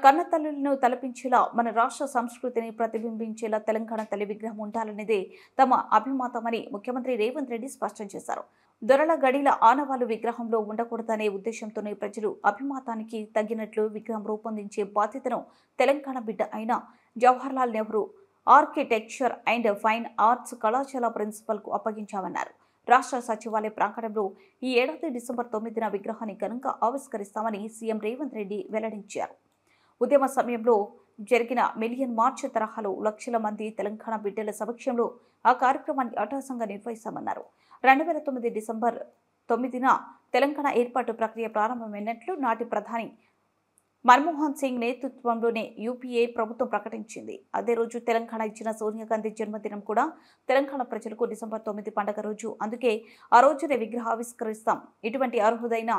కన్నతల్లులను తలపించేలా మన రాష్ట్ర సంస్కృతిని ప్రతిబింబించేలా తెలంగాణ తల్లి విగ్రహం ఉండాలనేదే తమ అభిమతమని ముఖ్యమంత్రి రేవంత్ రెడ్డి స్పష్టం చేశారు. దొరల గడిల ఆనవాళ్లు విగ్రహంలో ఉండకూడదనే ఉద్దేశంతోనే ప్రజలు అభిమతానికి తగ్గినట్లు విగ్రహం రూపొందించే బాధ్యతను తెలంగాణ బిడ్డ అయిన Jawaharlal Nehru architecture and fine arts కళాశాల ప్రిన్సిపల్కు అప్పగించామన్నారు. రాష్ట్ర సచివాలయ ప్రాంగణంలో ఈ ఏడాది డిసెంబర్ 9న విగ్రహాన్ని ఘనంగా ఆవిష్కరిస్తామని సీఎం రేవంత్ రెడ్డి వెల్లడించారు. ఉద్యమ సమయంలో జరిగిన మిలియన్ మార్చ్ తరహాలో లక్షల మంది తెలంగాణ బిడ్డల సమక్షంలో ఆ కార్యక్రమాన్ని అట్టహాసంగా నిర్వహిస్తామన్నారు. 2009 డిసెంబర్ 9న తెలంగాణ ఏర్పాటు ప్రక్రియ ప్రారంభమైనట్లు నాటి ప్రధాని మన్మోహన్ సింగ్ నేతృత్వంలోనే యూపీఏ ప్రభుత్వం ప్రకటించింది. అదే రోజు తెలంగాణ ఇచ్చిన సోనియా గాంధీ జన్మదినం కూడా తెలంగాణ ప్రజలకు డిసెంబర్ 9 పండుగ రోజు. అందుకే ఆ రోజునే విగ్రహ ఆవిష్కరిస్తాం. ఇటువంటి అర్హుదైన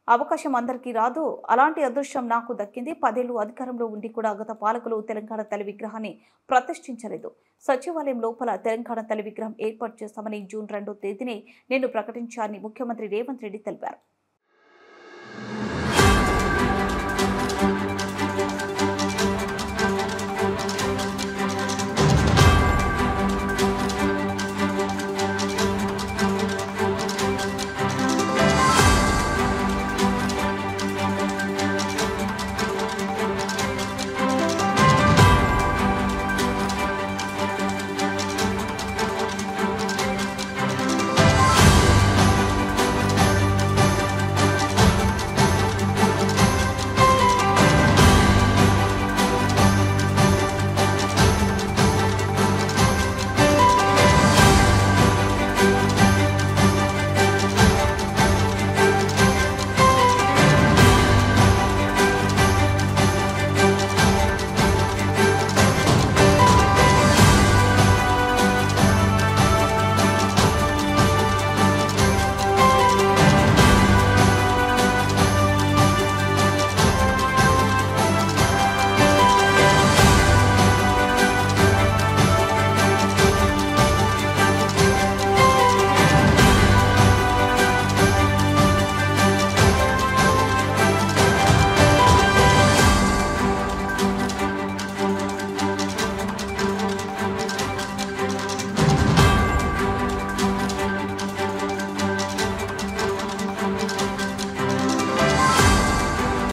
అవకాశం అందరికీ రాదు. అలాంటి అదృష్టం నాకు దక్కింది. 10 ఏళ్లు అధికారంలో ఉండి కూడా గత పాలకులు తెలంగాణ తల్లి విగ్రహాన్ని ప్రతిష్ఠించలేదు. సచివాలయం లోపల తెలంగాణ తల్లి విగ్రహం ఏర్పాటు చేస్తామని జూన్ 2వ తేదీనే నేను ప్రకటించానని ముఖ్యమంత్రి రేవంత్ రెడ్డి తెలిపారు.